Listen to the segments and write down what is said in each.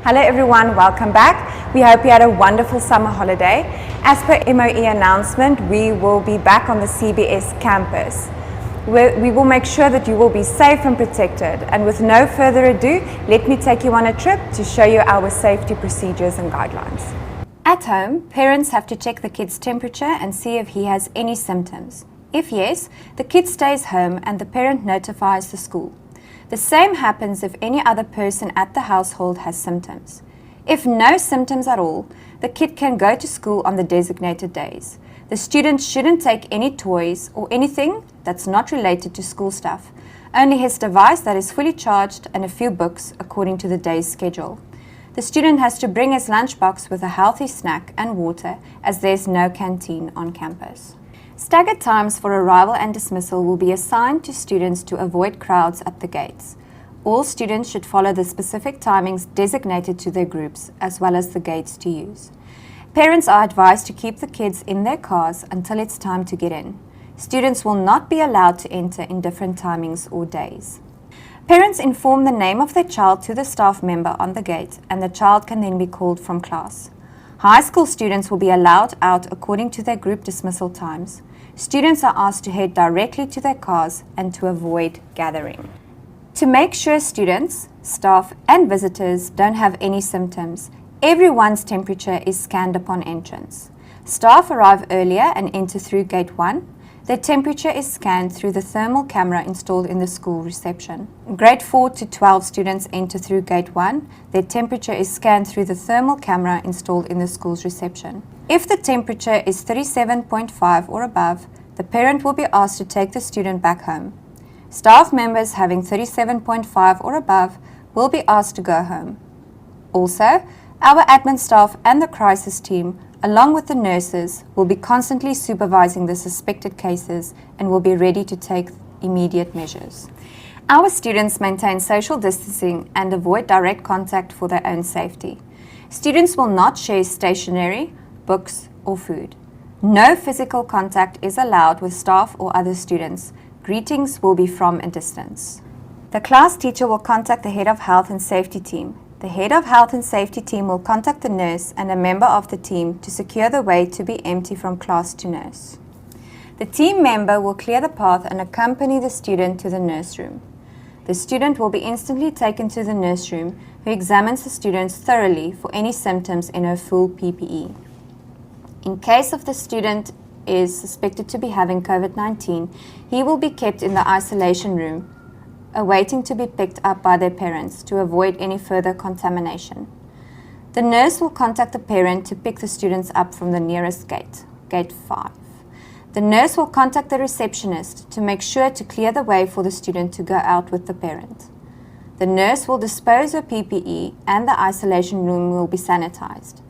Hello everyone, welcome back. We hope you had a wonderful summer holiday. As per MOE announcement, we will be back on the CBS campus. We will make sure that you will be safe and protected. And with no further ado, let me take you on a trip to show you our safety procedures and guidelines. At home, parents have to check the kid's temperature and see if he has any symptoms. If yes, the kid stays home and the parent notifies the school. The same happens if any other person at the household has symptoms. If no symptoms at all, the kid can go to school on the designated days. The student shouldn't take any toys or anything that's not related to school stuff, only his device that is fully charged and a few books according to the day's schedule. The student has to bring his lunchbox with a healthy snack and water, as there's no canteen on campus. Staggered times for arrival and dismissal will be assigned to students to avoid crowds at the gates. All students should follow the specific timings designated to their groups, as well as the gates to use. Parents are advised to keep the kids in their cars until it's time to get in. Students will not be allowed to enter in different timings or days. Parents inform the name of their child to the staff member on the gate, and the child can then be called from class. High school students will be allowed out according to their group dismissal times. Students are asked to head directly to their cars and to avoid gathering. To make sure students, staff and visitors don't have any symptoms, everyone's temperature is scanned upon entrance. Staff arrive earlier and enter through gate 1. Their temperature is scanned through the thermal camera installed in the school reception. Grade 4 to 12 students enter through gate 1. Their temperature is scanned through the thermal camera installed in the school's reception. If the temperature is 37.5 or above, the parent will be asked to take the student back home. Staff members having 37.5 or above will be asked to go home. Also, our admin staff and the crisis team, along with the nurses, will be constantly supervising the suspected cases and will be ready to take immediate measures. Our students maintain social distancing and avoid direct contact for their own safety. Students will not share stationery, books, or food. No physical contact is allowed with staff or other students. Greetings will be from a distance. The class teacher will contact the head of health and safety team. The head of health and safety team will contact the nurse and a member of the team to secure the way to be empty from class to nurse. The team member will clear the path and accompany the student to the nurse room. The student will be instantly taken to the nurse room, who examines the students thoroughly for any symptoms in her full PPE. In case of the student is suspected to be having COVID-19, he will be kept in the isolation room, awaiting to be picked up by their parents to avoid any further contamination. The nurse will contact the parent to pick the students up from the nearest gate, gate 5. The nurse will contact the receptionist to make sure to clear the way for the student to go out with the parent. The nurse will dispose of PPE and the isolation room will be sanitized.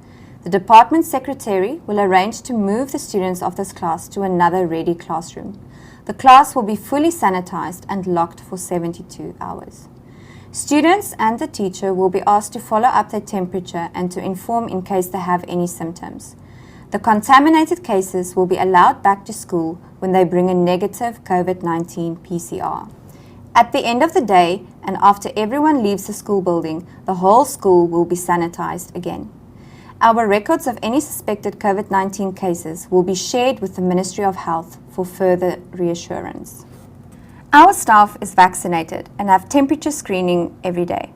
The department secretary will arrange to move the students of this class to another ready classroom. The class will be fully sanitized and locked for 72 hours. Students and the teacher will be asked to follow up their temperature and to inform in case they have any symptoms. The contaminated cases will be allowed back to school when they bring a negative COVID-19 PCR. At the end of the day, and after everyone leaves the school building, the whole school will be sanitized again. Our records of any suspected COVID-19 cases will be shared with the Ministry of Health for further reassurance. Our staff is vaccinated and have temperature screening every day.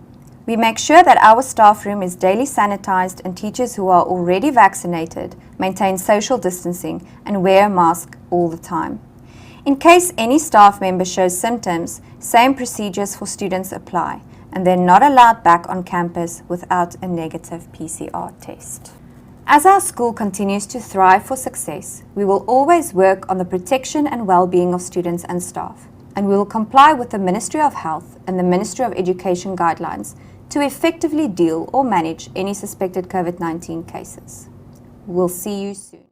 We make sure that our staff room is daily sanitized and teachers who are already vaccinated maintain social distancing and wear a mask all the time. In case any staff member shows symptoms, same procedures for students apply, and they're not allowed back on campus without a negative PCR test. As our school continues to thrive for success, we will always work on the protection and well-being of students and staff, and we will comply with the Ministry of Health and the Ministry of Education guidelines to effectively deal or manage any suspected COVID-19 cases. We'll see you soon.